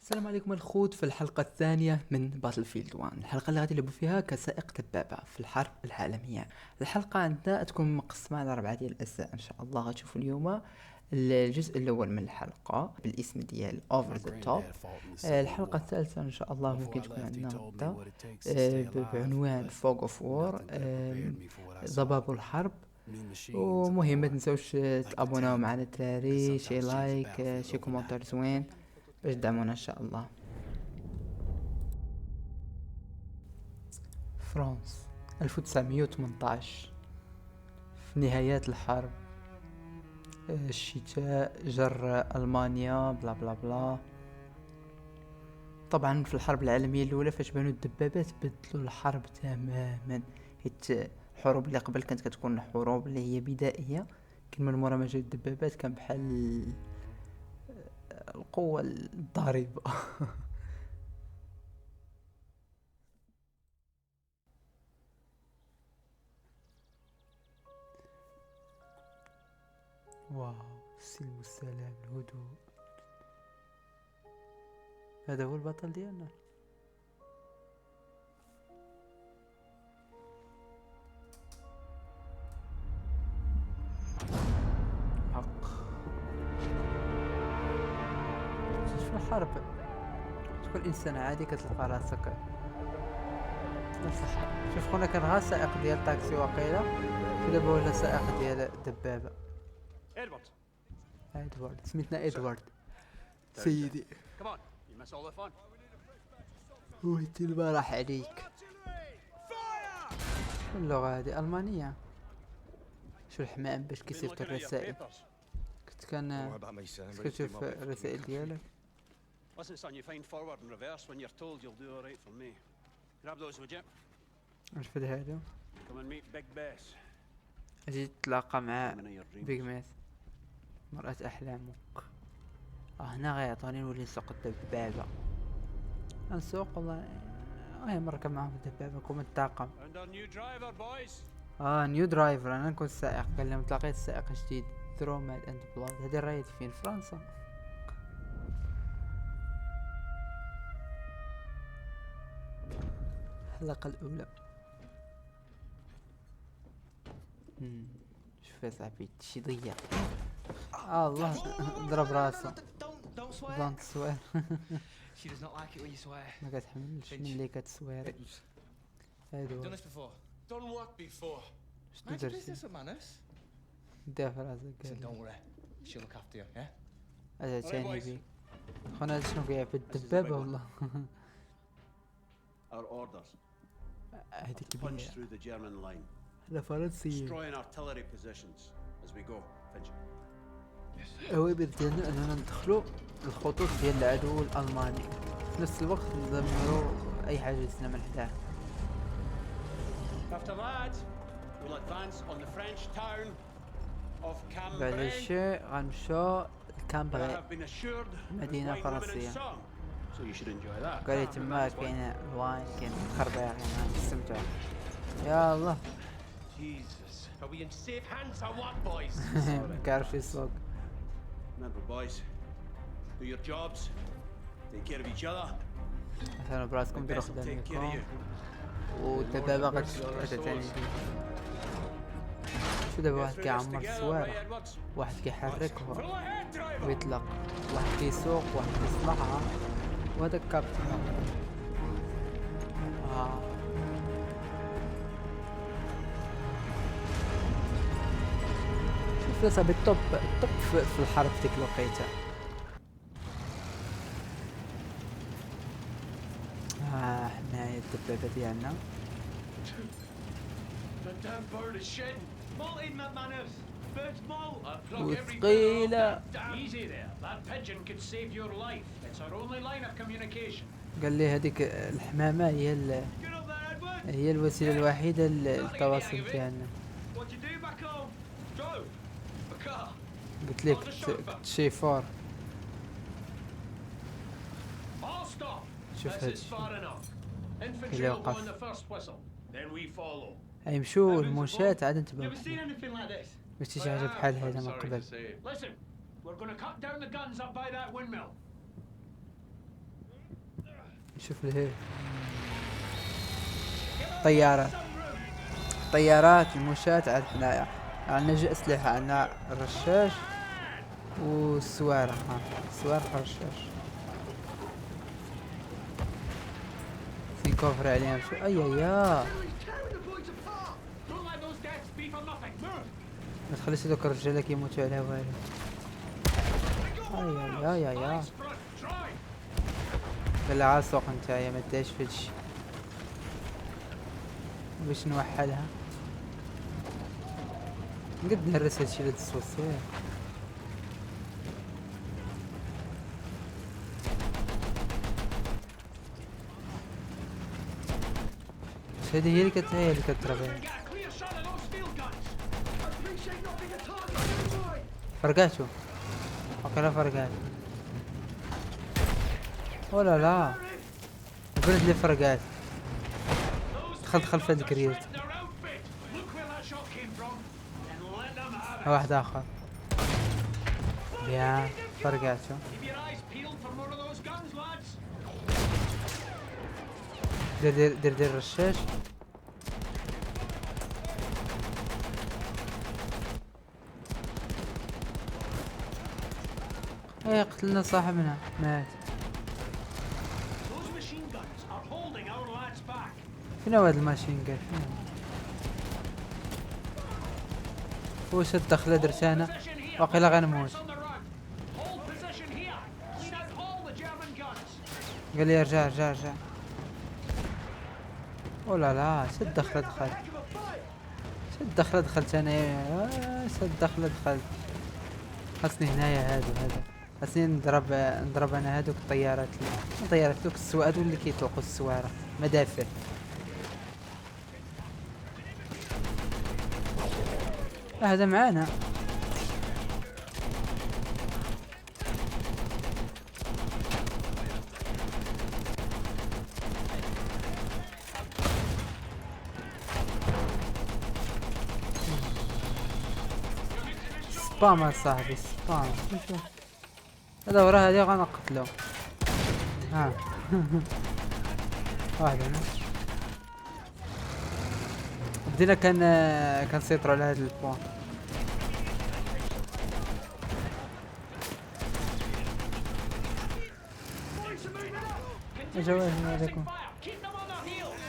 السلام عليكم الخوت في الحلقة الثانية من باتل فيلد 1. الحلقة اللي غادي نلعبوا فيها كسائق دبابة في الحرب العالمية. الحلقة عندنا تكون مقسمة على 4 ديال الأجزاء إن شاء الله. غتشوفوا اليوم الجزء الأول من الحلقة بالاسم ديال Over the Top. الحلقة الثالثة إن شاء الله ممكن تكون عندنا غدا بعنوان Fog of War، ضباب الحرب. ومهم ما تنسوش تابوناو معنا الدراري، شي لايك، شي كومنتار زوين باش تدعمونا ان شاء الله. فرانس 1918، في نهايات الحرب، الشتاء، جر ألمانيا، بلا بلا بلا. طبعا في الحرب العالمية الأولى فاش بانوا الدبابات بدلوا الحرب تماما، حيت الحروب اللي قبل كانت كتكون حروب اللي هي بدائية، كما المرة ما جاو الدبابات كان بحال القوة الضاربة. واو، السلم والسلام، الهدوء، هذا هو البطل ديالنا. حق في الحرب تكون انسان عادي كتلقى راسك في نفس الحرب. شوف خونا كان غا سائق ديال طاكسي وقيله، دابا ولا سائق ديال دبابه. Edward. ادوارد، سميتنا ادوارد سيدي. Come on, you miss all the fun. هو انت ما راح عليك. اللغه هذه المانيه. شو الحمام باش Been كيصيفط looking at your الرسائل. papers. كنت كتشوف الرسائل ديالك. Listen, son, you find forward and reverse when you're told you'll do all right for me. Grab those, would you? رفد هادو. Come and meet Big Bess. اجي تتلاقى مع Woman of your dreams. بيج ماس، مرأة أحلامك. هنا غيعطوني نولي نسوق الدبابة. نسوق والله، نركب معاهم في الدبابة نكون من الطاقم. And our new driver, boys. نيو درايفر، أنا نكون السائق. قال لهم تلاقيت سائق جديد، دروماد أند بلاد. هادي رايد فين؟ فرنسا. الحلقة الأولى. شوف يا صاحبي شي ضيع. الله، ضرب راسه. Don't swear. دونت سوير. She does not like it when you swear. ما كتحملش ملي كتسويري. هادو Done this before. Done what before? شنو Mind your درتي؟ business, Manus. دافع في راسك. Listen, قال don't worry. She'll look after you, yeah? هذا Alright, تاني boys. بيك. خونا هذا شنو قاعد في This is the الدبابة big one. والله. Our orders. هذه Punch كبيرة. through the German line. هذا فرنسي. Destroying artillery positions as we go. Finch. الأوامر ديالنا أننا ندخلوا الخطوط ديال العدو الألماني، في نفس الوقت ندمروا أي حاجة جاتنا من حداه. After that, we'll advance on the French town of بعد Cambrai. هالشي غنمشيو Where I لكامبري، have been assured there's مدينة wine, women and فرنسية. song. So you should enjoy that. قال لي تما كاين الواين، كاين الخربيق، غنستمتعوا. يا الله. Jesus. Are we in safe hands or what, boys? مكعرفش يسوق. Remember, boys, do your jobs, take care of each other. مثلا براسكم ديروا Best will take care of خدامكم، you. والدبابة غتعتني بيك. شو دابا واحد Get through this كيعمر together, السوارة، right, Edwards? واحد كيحرك Full ahead, driver. ويطلق، واحد كيسوق، واحد كيصلحها، وهذا الكابتن. شوف يا صاحبي، الطب في الحرب في ديك الوقيته. حنايا الدبابة ديالنا. The damn bird is shedding. Molting, McManus! Bird's molt! Plug every وثقيلة. bit off that damn. Easy there. That pigeon could save your life. It's our only line of communication. قال لي هذيك الحمامة Get up there, Edward! هي الوسيلة الوحيدة للتواصل ديالنا. What you do back home? Go. A car. قلت لك كنت شيفور. All stop! شوف This is هادشي. far enough. Infantry اللي will go وقف. on the first whistle. Then we follow. يمشوا المنشات عاد You انتبهوا. ever seen anything like this? باش تيجي حاجة بحال هذا من Sorry قبل. to say. Listen, we're going to cut down the guns up by that windmill. شوف الهيل. طيارات المشاة عاد حنايا عندنا جوج اسلحة، عندنا الرشاش والسوارة. السوارة الرشاش نكوفر عليهم شو. اي يا Don't let those deaths be for nothing. Move! ما تخليش هذوك الرجالة كيموتوا على والو. يا Eyes front, drive! بلا عاسوق نتايا ما دايش في هادشي باش نوحلها. نقد نهرس هادشي لهاد الصوصية. واش هادي هي اللي كتضرب Get a clear shot of those field guns. فرقاتو. وقيلا فرقات. ولا لا قلت لي فرقات. دخل في هاد الكريت. Their outfit. Look where that shot came from, and let them have it. واحد اخر يا فرقاتو. Keep your eyes peeled for more of those guns, lads. دير الرشاش. ايه قتلنا صاحبنا مات. Those machine guns are holding our lads back. فين هو هاد الماشين قال فين هو؟ واش الدخله درت انا Position here. واقيلا غنموت. On the run. Hold position here. Clean out all the German guns. قال لي رجع. ولا لا شد دخلت دخلت انا. شد دخلت خاصني هنايا هادو خاصني نضرب انا هادوك الطيارات دوك السواد اللي كيطلقوا السواره مدافع. هذا معانا. سبام يا صاحبي سبام. شوف هذا وراه هادي غنقتلو. واحد هنا بدينا كنسيطروا على هاد البوان. اجا عليكم. Fire. Keep them on their heels.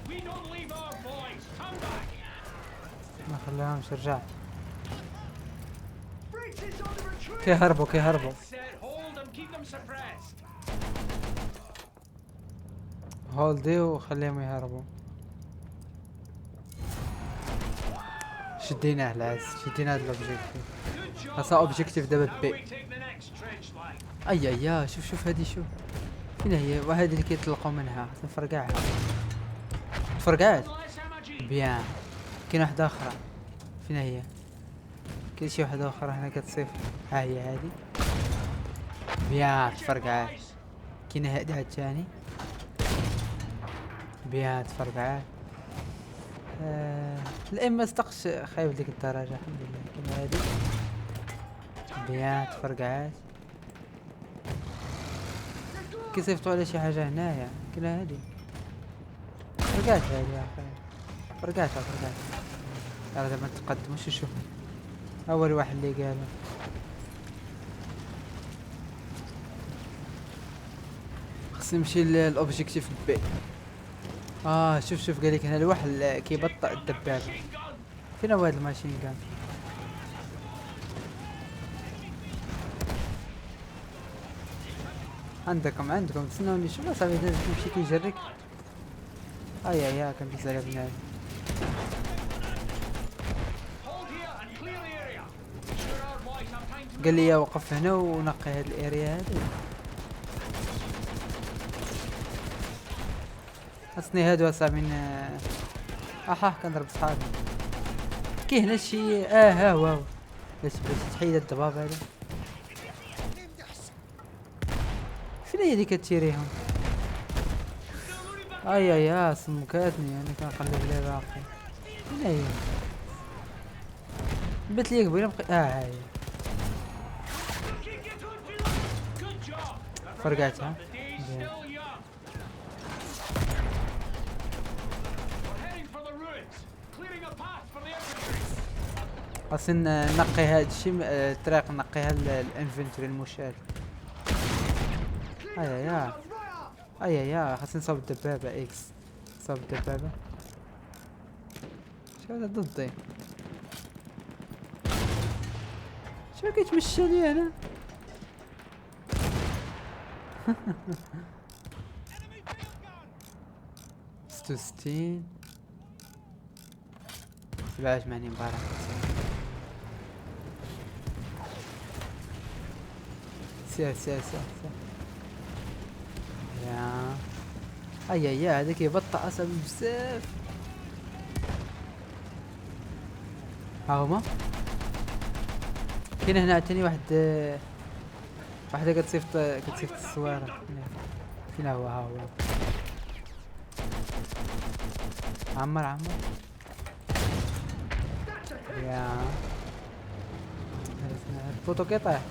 We don't leave our boys. Come back. ما خلاهمش رجع. كيهربوا Said hold them. Keep them suppressed. هولدي وخليهم يهربوا. شديناه العز شدينا هاد الاوبجيكتيف. Good job. خاصها اوبجيكتيف دابا Now بي. we take the next trench line. اي شوف هادي شوف فين هي. واحد اللي كيطلقوا منها تنفرقعها. تفرقعت Less MG. بيان. كاين واحدة اخرى فين هي؟ كاين شي واحدة اخرى هنا كتصيف. ها هي هادي بيان تفرقعات. كاين هادي عاوتاني بيان تفرقعات. الام ما صدقش خايب ديك الدرجة الحمد لله. كاين هادي بيان تفرقعات. كيصيفطوا على شي حاجة هنايا. كاين هادي فرقعت هادي يا اخي. فرقعتها يلا دابا نتقدموش نشوف اول واحد اللي قالو. خصني نمشي للاوبجيكتيف بي. شوف قال لك هنا الواحد اللي كيبطئ الدبابة. فين هو هاد الماشين كان؟ عندكم تسناوني شوف صافي نمشي كيجرك. كان بيزال بنادم. Hold here and clear the area. Sure our boys have time to قال لي وقف هنا ونقي هاد الاريا هادي. خاصني هادو اصاحبين. كنضرب صحابي. كاين هنا شي ها واو باش تحيد الضباب هذا. فين هي اللي كتيريهم؟ سمكاتني انا كنقلب لي باقي. فين هي؟ بات لي قبيله ها هي. Get on, Felix. Good job. فرقعتها. The day's زين. still young. We're heading for the ruins, clearing a path for the infantry. خاصنا نقي هاد الشيء، الطريق نقيها الانفنتوري المشاة. ايا خاصني نصاوب الدبابة اكس. صاوب الدبابة. شو هذا ضدي؟ شو كيتمشى لي انا؟ 66 87 مباراة. سير يا ايا هذاك يبطأ اصلا بزاف. ها هما كاين هنا عاوتاني واحدة كتصيفط السوارة. فين هو؟ ها هو عمر يا الفوتو كيطيح.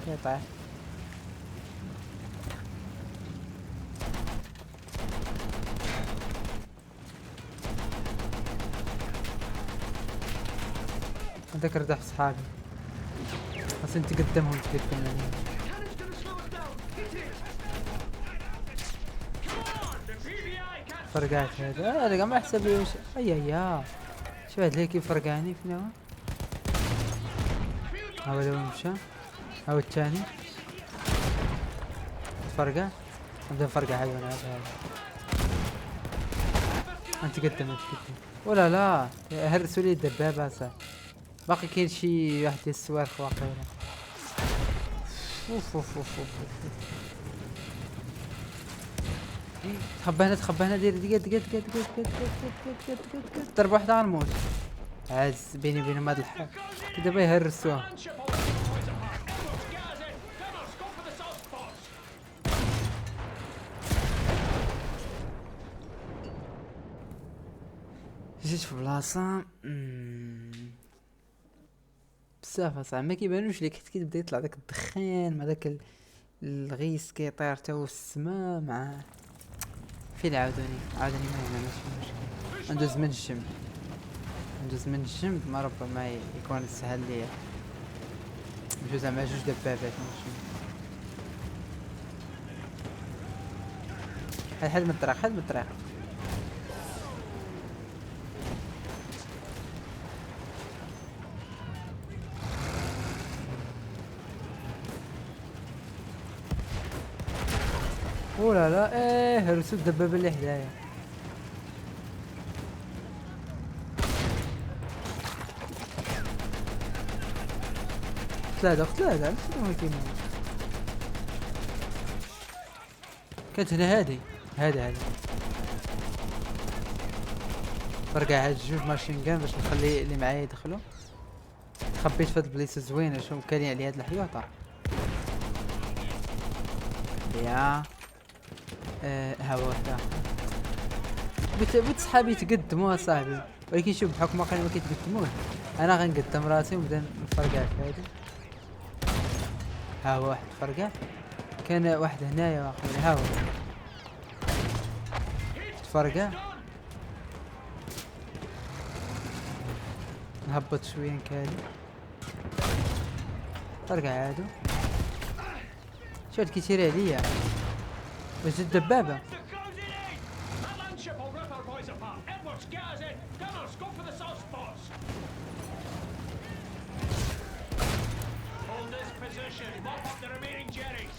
هذاك ردح صحابي، خاصني نتقدمهم Cannon's gonna slow us down. Hit it. Come on, the PVI can't. فرقات هذا كاع ما حسب. ايا شوف هاد اللي كيف فرقاني. فين هو؟ ها هو وين مشى؟ ها هو الثاني تفرقع. نبدا نفرقع هذا هذا. انت قدم ولا لا هرسوا لي الدبابة صح. باقي كاين شي واحد ديال الصواريخ واقيلا. اوف تخبى هنا دير قد ضرب واحدة غنموت. عاز بيني وبينهم هاد الحال دابا يهرسوها. Gunship all the boys apart. Edwards, gas in. Gunners, go for the soft spots. جيت في بلاصة بزاف اصاحبي ما كيبانوش ليك، حيت كيبدا يطلع داك الدخان مع داك الغيس كيطير تا هو السما مع فين. عاودوني ما ماشي مشكل. ندوز من الجنب ما ربما يكون سهل ليا نجوز زعما جوج دبابات ماشي. حد من الطريق. اولا لا هرسوا الدبابة اللي حدايا. ثلاثة علاش شنو كاين؟ كانت هنا هادي فرقع هاد جوج ماشين كان باش نخلي اللي معايا يدخلوا. خبيت في هاد البلايصة زوينة شوف كاين عليا هاد الحيوطة. يا ها هو واحد اخر. بغيت صحابي يتقدموا صاحبي، ولكن شوف بحكم واقيلا ما كيتقدموش انا غنقدم راسي ونبدا نفرقع في هادي. ها هو واحد فرقع، كان واحد هنايا واخا. ها هو تفرقع. نهبط شويه نكالي فرقع عادو. شوف كيتير عليا واش الدبابة. The closing in. That landship will rip our boys apart. Edwards, gas in. Gunners, go for the soft spots. Hold this position. Mop up the remaining jerrys.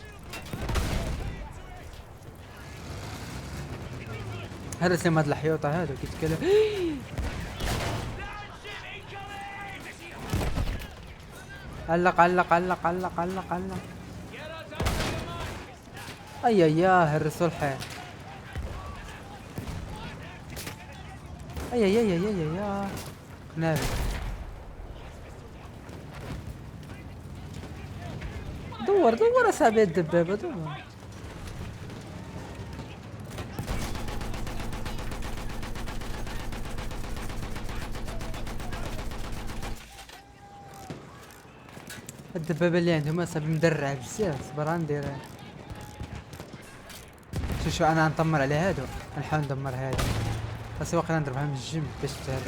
هذا سماد هاد الحيوطة هادو كيتكلم. علق Get us out of the mud. ايا هرسوا الحيط. ايا قنابل. دور اصاحبي الدبابة دور. الدبابة اللي عندهم اصاحبي مدرعة بزاف. صبر غندير شو انا نطمر على هادو، نحاول ندمر هادو، بس واقيلا نضربها من الجنب باش تهرب.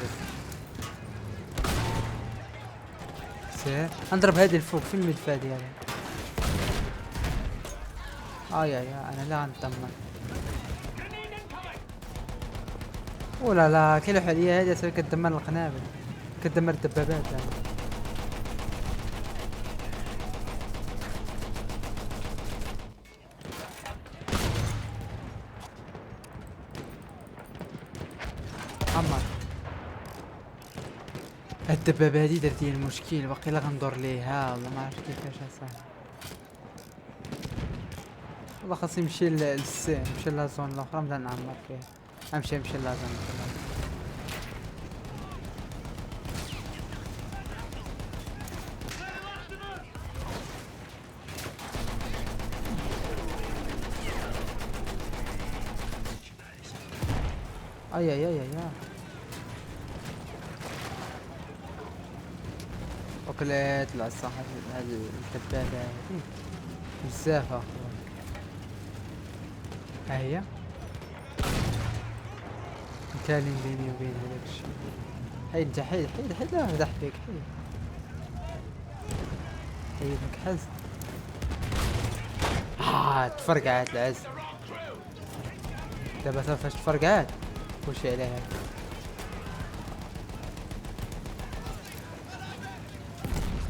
سير نضرب هادي الفوق في المدفع ديالي. يا انا لا غنطمر. ولا لا كيلو عليا هادي سوي كدمر القنابل، كدمر الدبابات يعني. عمر الدبابة هادي درت لي المشكل، واقيلا غندور ليها والله ما عرفت كيفاش اصاحبي. والله خاصني نمشي للسين، نمشي لازون الاخرى نبدا نعمر فيها. نمشي لازون. يا وكلت العصا هاد الدبابة هادي بزاف اخويا. ها هي مكالين بيني وبين هذاك الشيء. حيد انت حيد لا مدح فيك حيد مكحز. تفرقعت العز دابا فاش تفرقعت كلشي عليها.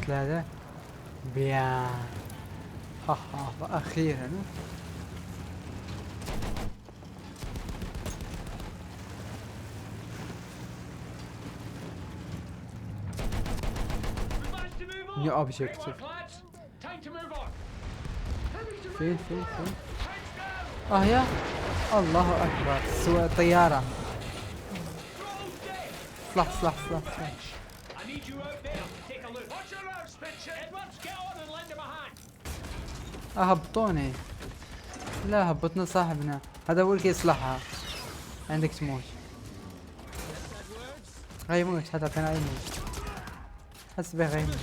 ثلاثة بيان. اخيرا. New objective. فين يا الله اكبر سوى طيارة. صلح هبطوني. لا هبطنا صاحبنا، هذا هو اللي كيصلحها. عندك تموت. غيموت هذا كان غيموت. حس به غيموت.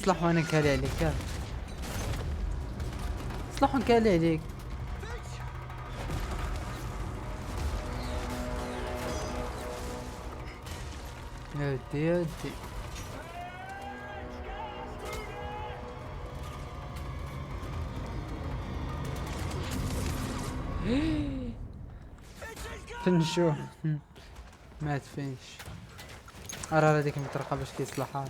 صلح وانا كالي عليك. صلح وانا كالي عليك. يا ودي فنشوه. مات فينش. ارى هذيك المطرقة باش كيصلحها.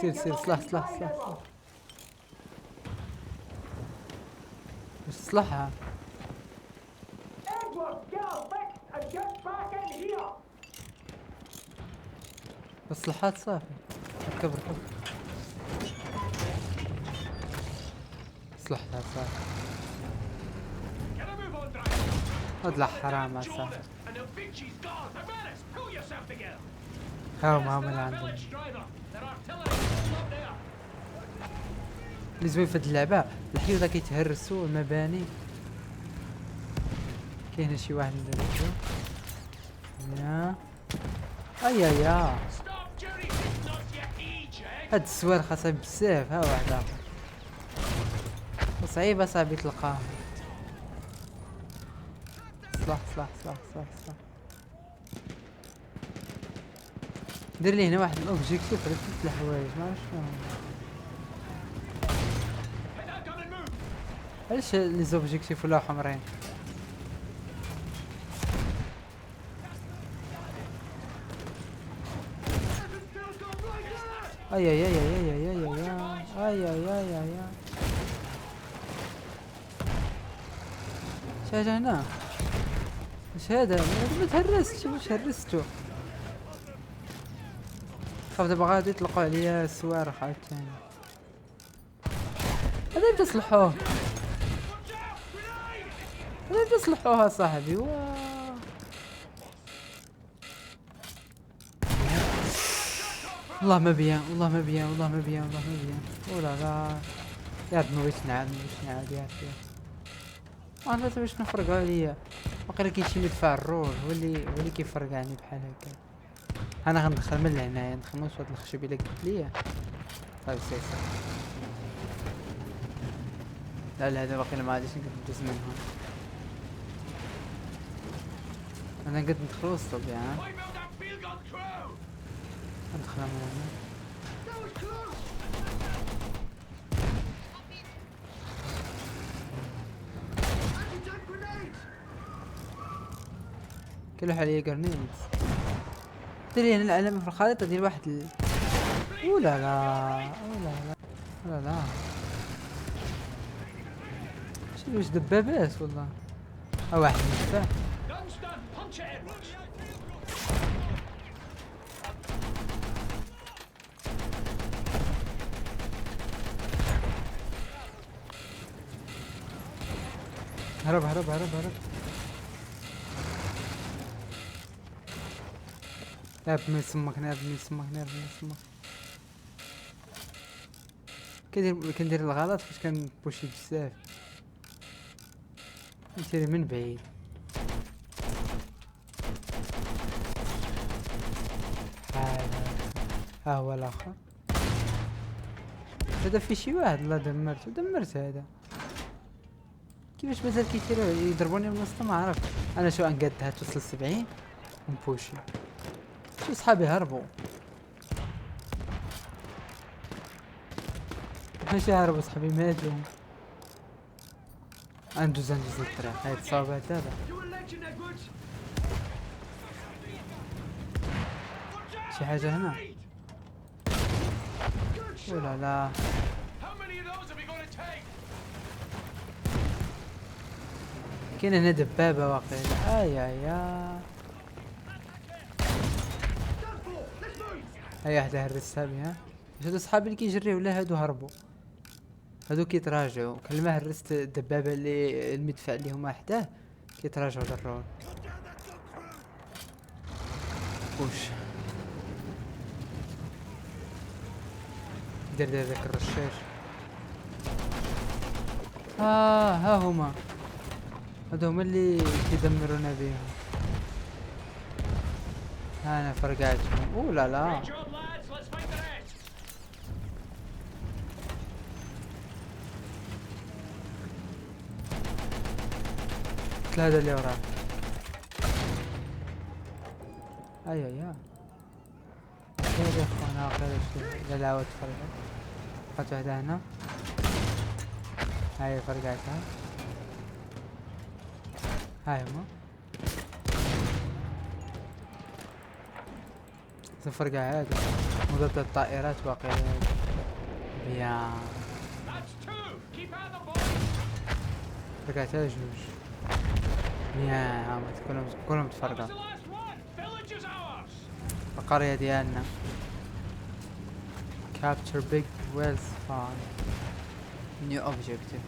سير صلح باش تصلحها. بس صلحات صافي. ركب صلحتها صافي. اطلع حرام صافي. هاهم عندهم. اللي زوين في هاد اللعبة الحيوطة كيتهرسوا المباني. كاين شي واحد نديرو. يا يا هاد السوار خاصها بزاف. ها واحد اخر صعيبة صاحبي تلقاه. صلح دير لي هنا واحد الاوبجيكتيف على 3 الحوايج ما عرفتش شنو. علاش لي زوبجيكتيف ولاو حمرين؟ يا شاهد هنا. ايش هذا؟ ما تهرستش. واش هرستو؟ خاف دابا غادي يطلقوا عليا السوارخ عاوتاني. هذا يبدا صلحوه. صلحوها صاحبي. والله ما بيان. ولا لا يا رب مويتنا عاد يا اخي. انا باش نفرقوا عليا. واقيلا كاين شي مدفع الرول هو اللي كيفرقعني بحال هكا. انا غندخل من لهنايا ندخل نوصل هاد الخشب الا قلت ليا. صافي لا لا هذا باقي ما عادش نقدر ندوز من هون. انا قد ندخل وسط الطبيعة. I built that field gun crew! ندخل من هنا. That was close! Anti-tank grenades! كل واحد يقرني. تدري هنا العلامة في الخريطة ديال واحد اولا لا اولا لا اولا لا. شنو واش دبابات والله؟ ها واحد مدفع. Guns done! Punch it, Edwards! هرب هرب هرب هرب. ناب من سمك ناب من سمك ناب من سمك. كندير الغلط فاش كنبوشي بزاف. نشري من بعيد. ها هو الاخر. هذا في شي واحد الله دمرت هذا. كيفاش مازال كيثيروا يضربوني من وسط ما عرفت. انا شو انقدها توصل 70 ونبوشي. شو صحابي هربوا. ماشي هربوا صحابي ماتوا. ندوز الطريق هاي الصعوبات دابا. You a legend, Edwards! شي حاجة هنا. Good shot! ولا لا. How many of those are we going to take? كاين هنا دبابة واقيلا. يا Done for! Let's move! هاي واحدة هرستها بها. واش هادو صحابي اللي كيجريو ولا هادو هربوا؟ هادو كيتراجعوا. كل ما هرست الدبابة اللي المدفع اللي هما حداه كيتراجعوا ضروري. وش دير داك الرشاش. ها هما هادو هما اللي كيدمرونا بيهم. ها انا فرقعتهم. اولا لا. Great job, lads! Let's find the rest! هذا اللي وراه. يا خير يا اخوانا خير. لا لا تفرقت. حط واحدة هنا. هاي فرقعتها. هاي هما. فرقع هذا مضاد الطائرات باقي. يا That's two! Keep at them, boys! فرقعتها جوج. يا عمت كلهم That was تفرقعوا. the last one! Village is ours! القرية ديالنا. Capture big whales farm. New objective.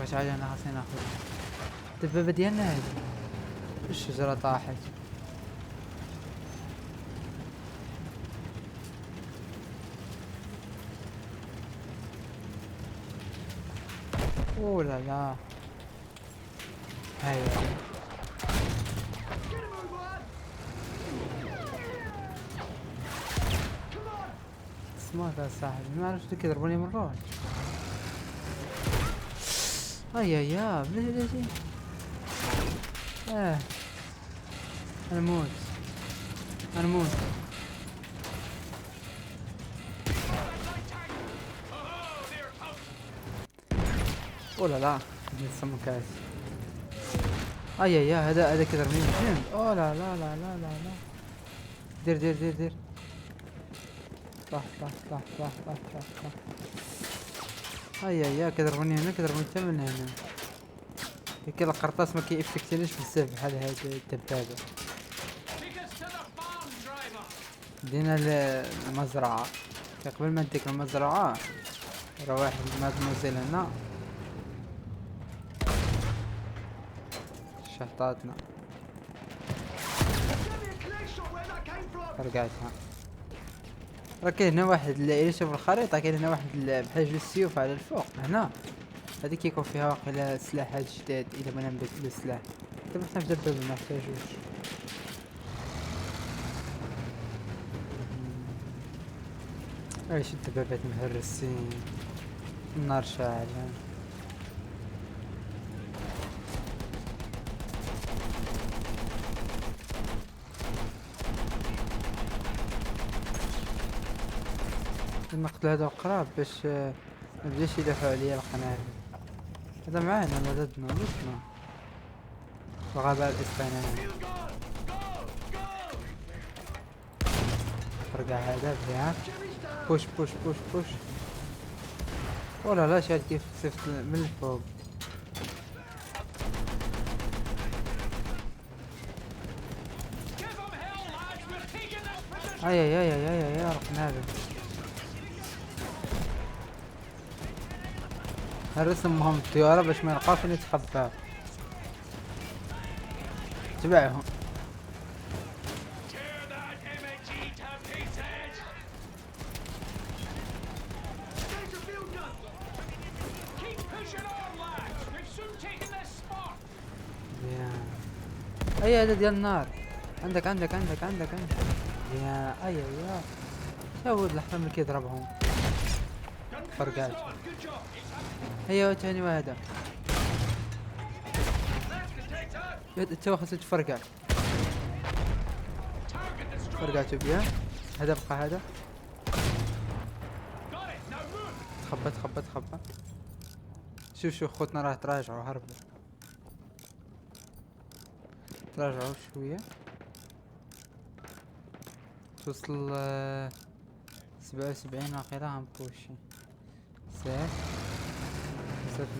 باش حاجة انا خاصني ناخذها. الدبابة ديالنا هذي. الشجرة طاحت. اوه لا هاي سمعت يا صاحبي. ما عرفت شو كيضربوني من روح. يا بلاتي. انا موت. اوه لا السمكات. يا هذا كيضربني بجنب. اوه لا دير طاح. يا كيضربوني هنا كيضربوني حتى من هنا. هيك القرطاس ما كيفكتنيش بزاف بحال هاد الدبابة. Take us to the farm, driver! دينا المزرعة. قبل ما نديك المزرعة راه واحد مادموزيل هنا شحطاتنا. Give me a clear shot where that came from! رجعتها. راه كاين هنا واحد اللي شوف الخريطة. كاين هنا واحد بحال جوج السيوف على الفوق هنا. هذيك كيكون فيها واقيلا سلاحات جداد. الا بغينا نبدلو السلاح دابا حنا في دبابة ما نحتاجوش. ايش الدبابات مهرسين. النار شاعلة. نقتل هذا القراب باش مبداش يدافعوا عليا القنابل. هذا معانا مددنا الغابة الإسبانية. فرقع هذا بها. بوش بوش بوش بوش. ولا لا شاد كيف صفت من الفوق. اي اي اي اي اي اي القنابل. هرسمهم الطيارة باش ما يلقاو فين يتخباو. تبعهم. اي هذا ديال النار. عندك يا اي يا يا ولد الحرام اللي كيضربهم. فرقات. هيا تاني واحدة. تو خاصو تفرقع. فرقعتو بيها. هذا بقى هذا. تخبى. شوف خوتنا راه تراجعوا هربوا. تراجعوا شوية. توصل 77 واقيلا غنبوشي. ساف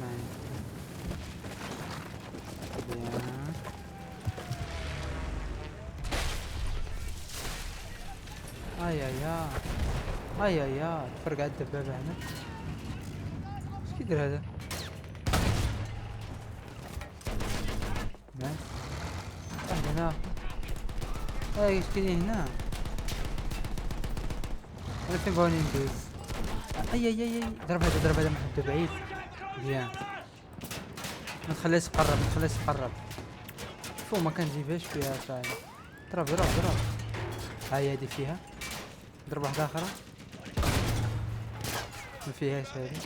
معايا. اي تفرقع الدبابة هنا. اش كيدير هذا؟ نعم واحد هنا. ايش كاين هنا؟ انا فين بغوني ندوز؟ اي ضرب هذا محد بعيد. مزيان. ما تخليش يقرب. فوق ما كنجيبهاش فيها فعلا. ضرب. هاي هادي فيها. ضرب واحدة اخرى. ما فيهاش هادي.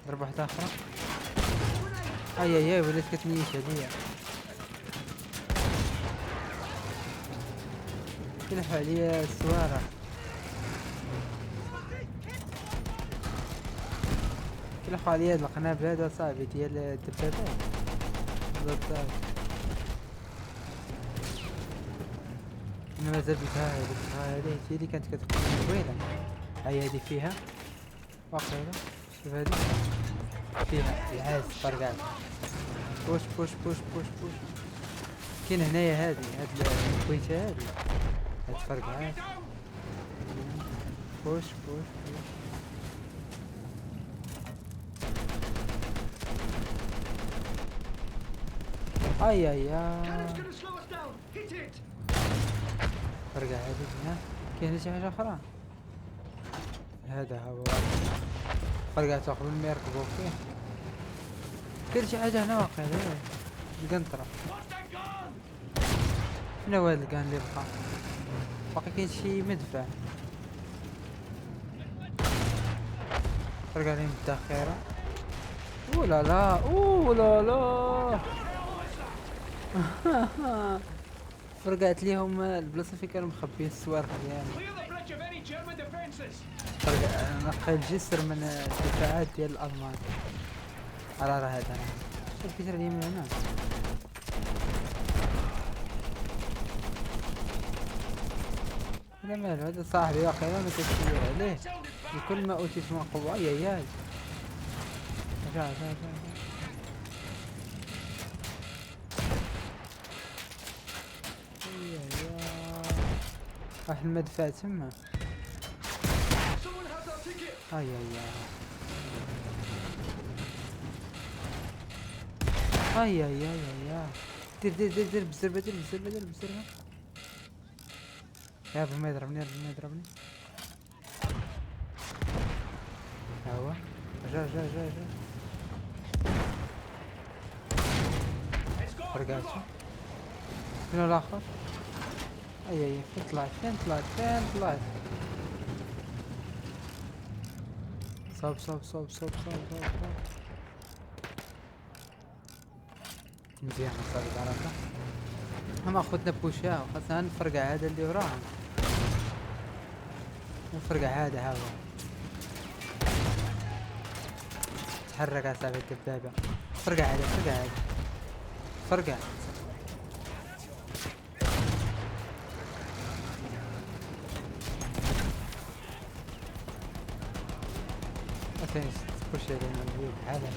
ضرب واحدة اخرى. اي ولات كتميت هادية. كيلحقوا عليا السوارة. كيلحقوا عليا هاد القنابل هذا صاحبي ديال الدبابات. بالضبط. انا مازال بها هذه هي اللي كانت كتكون زوينة. هاي هادي فيها واقيلا. شوف هادي فيها العاز فرقات. بوش كاين هنايا هاد الكويتة هاد فرقعات. بوش اي فرقع هادي هنا. كاين شي حاجة أخرى. هذا هو فرقعت قبل ما يركبوا فيه. كاين شي حاجة هنا واقيلا. القنطرة. شنو هو هاد الكان اللي بقى؟ باقي كاين شي مدفع. فرقع لي من الذخيرة. اولا لا فرقعت ليهم البلاصة فين كانوا مخبيين السوارق ديالهم. نقي الجسر من الدفاعات ديال الألمان. راه هذا شوف كيدير لي من هنا. لا مالو هذا صاحبي واقيلا ما كتشوي عليه. بكل ما اوتيت من قوة. اي رجع واحد المدفع تما. اي دير بالزربة. يا ما يضربني. ها هو جا رقعتو. شنو الاخر؟ اي فين طلعت. صوب صوب صوب صوب صوب صوب صوب. مزيان صار العلاقة. هما خدنا بوشاه وخاصة نفرقع هذا اللي وراه. نفرقع هذا هاو. تحرك يا صاحبي الدبابة. فرقع هذا فرقع هذا. فرقع. اوكي تبوش هذا موجود هذا.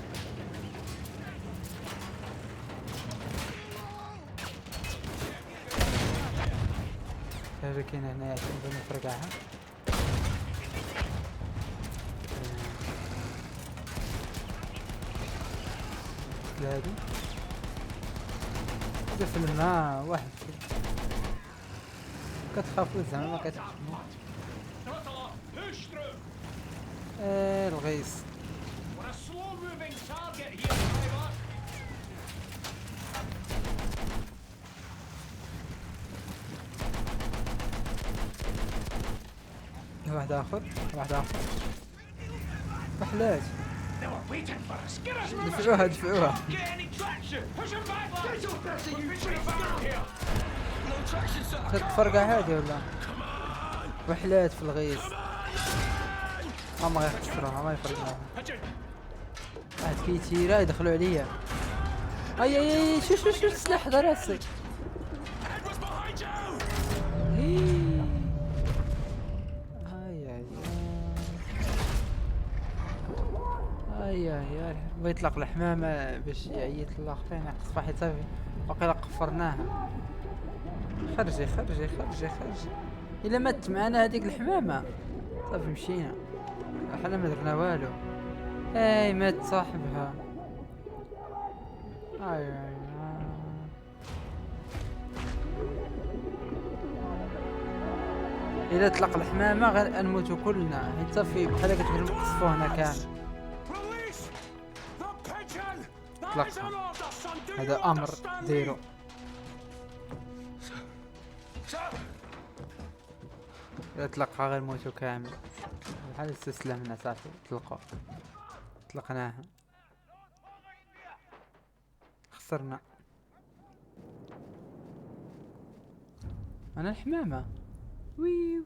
شاركين هنا عشان بنفرقعها. هادي هذا في الماء واحد كتخاف زعما ما كتخافش. Push through. الغيص. We're a slow-moving target here, driver. واحد اخر واحد اخر وحلاش They were waiting for us. Get us moving. دفعوها دفعوها. Get any traction. Push him back, lads. We're pushing him back here. No traction, sir. تتفرقع هادي ولا وحلات في الغيص. ما غيخسروها ما يفرقوها. Pigeon. واحد كيتيرا يدخلوا عليا. اي اي اي شو شو شو السلاح هذا راسي. Edward's behind you. اي ويطلق الحمامة باش يعيط الاخرين يقص واحد صافي وقيلا قفرناها. خرجي خرجي خرجي خرجي الا مات معنا هذيك الحمامة صافي مشينا حنا ما درنا والو. اي مات صاحبها. اي الا طلق الحمامة غير نموتو كلنا حيت صافي بحال كتقول نقصفو هنا كامل. Release the pigeon. That is اطلقها. an order, son. Do you هذا امر understand me? ديرو. Sir. اطلقها غير موتو كامل بحال استسلمنا صافي طلقوا طلقناها خسرنا. انا الحمامة ويو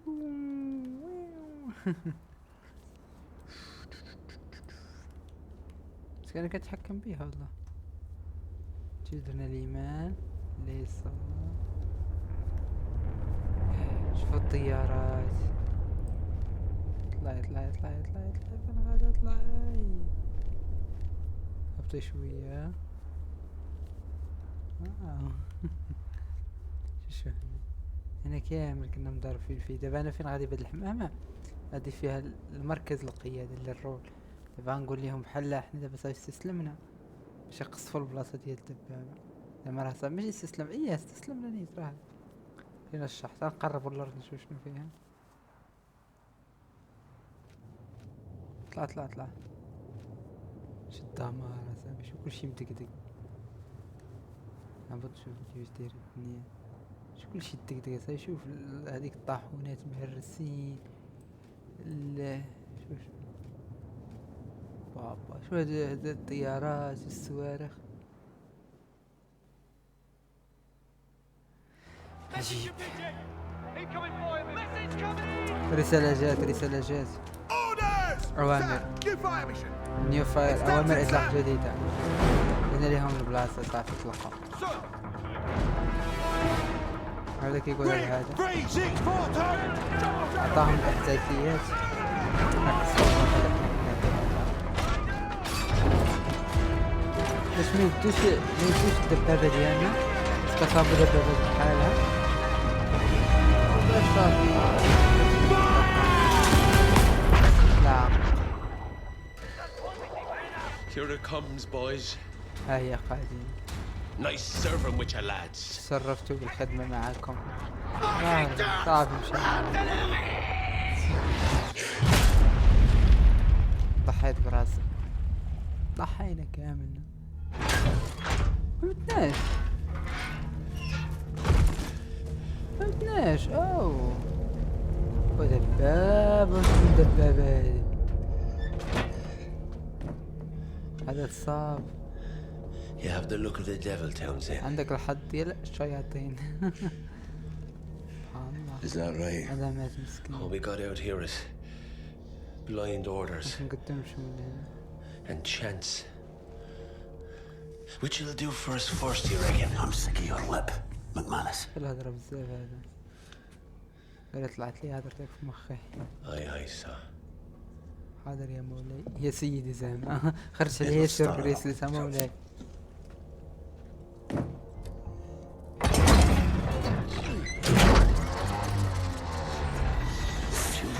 بس كان كتحكم بيها والله. جدنا اليمين اليسار. شوفوا الطيارات. طلعي طلعي طلعي طلعي طلعي فين غادا طلعي. هبطي شوية. شو هنا كامل كنا مضاربين فيه. دابا انا فين غادي بهاد الحمامة غادي فيها المركز القيادي للرول. دابا غنقول لهم بحال حنا دابا صافي استسلمنا باش يقصفوا البلاصة ديال الدبابة. زعما راه صافي ماشي استسلم استسلمنا نيت راه فينا الشحط. نقربوا للارض نشوف شنو فيها. طلع طلع طلع. شد دمار صافي شوف كلشي مدقدق. هبط شوف كيفاش داير الدنيا. شوف كلشي دقدق صافي. شوف هذيك الطاحونات مهرسين. شوف بابا شو هاد الطيارات الصواريخ. Message, pigeon. Incoming fire. Message coming in. رسالة جات رسالة جات. أوامر نيو فاير أوامر إطلاق جديدة. قلنا لهم البلاصة صافي اطلقوا. هذا كيقول لي هذا عطاهم الإحداثيات. باش ميبدوش الدبابة ديالنا بس كتصاوبو دبابة بحالها باش صافي. لا Here it comes, boys. ها هي قاعدين. Nice serving with you lads. تشرفتوا بالخدمة معاكم. صافي مشى. ضحيت براسي. ضحينا كاملنا. فهمتناش. فهمتناش. اوه. ودبابة وشنو الدبابة هادي؟ حدث صعب. You have the look of the devil, Townsend. عندك الحظ ديال الشياطين. سبحان الله. Is that right? هذا مات All مسكين. we got out here is blind orders باش نقدمش من هنا. and chance. Which will do for us first, you reckon? I'm sick of your lip, McManus. الهضرة بزاف هذا. قال طلعت لي هضرتك في مخي. Aye, sir. حاضر يا مولاي يا سيدي زعما. خرجت عليه سيربريس لسا مولاي.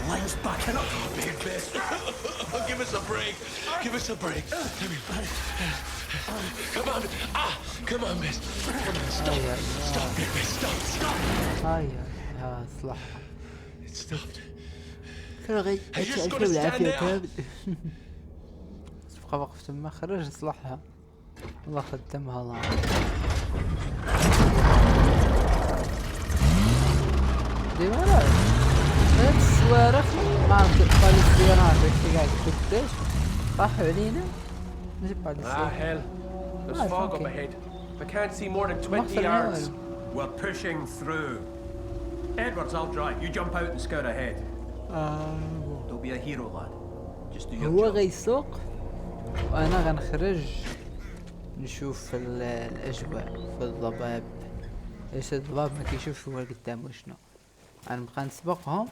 Lions backing up. Big best. Give us a break. Give us a break. Come on. Come on, miss. Come on, stop. Stop, big miss. Stop. هاي ها صلح. It stopped. فرغي Are you just العافية gonna stand والعافية there? كامل. تبقى وقف تما خرج صلحها. الله خدمها الله. ديما راه هاد السوارف ما عرفت تبقى لي السيارات داكشي قاعد كداش طاحوا علينا. ماشي بقى لي Ah, السيارات. hell. There's Ah, fog up okay. ahead. I can't see more than 20 مخسر yards. والو. We're pushing through. Edwards, I'll drive. You jump out and scout ahead. Don't be a hero, lad. Just do your هو job. غيسوق وانا غنخرج نشوف الاجواء في الضباب. ايش الضباب ما كيشوفش هو قدامه شنو. غنبقى نسبقهم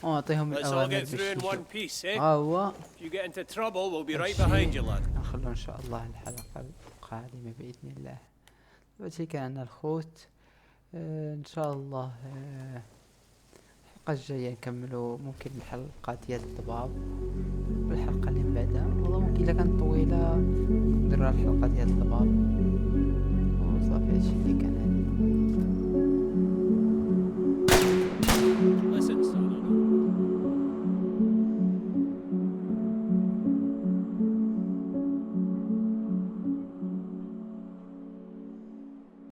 ونعطيهم Let's all الاوامر get through باش in يمشيو. one piece, eh? هو If you get into trouble, we'll be right هادشي behind you, lad. نخلو ان شاء الله الحلقة القادمة باذن الله. دلوقتي كان عندنا الخوت. ان شاء الله الحلقة الجاية نكملو ممكن الحلقة ديال الضباب والحلقة اللي من بعدها والله ممكن الا كانت طويلة نديرو الحلقة ديال الضباب وصافي هادشي اللي كان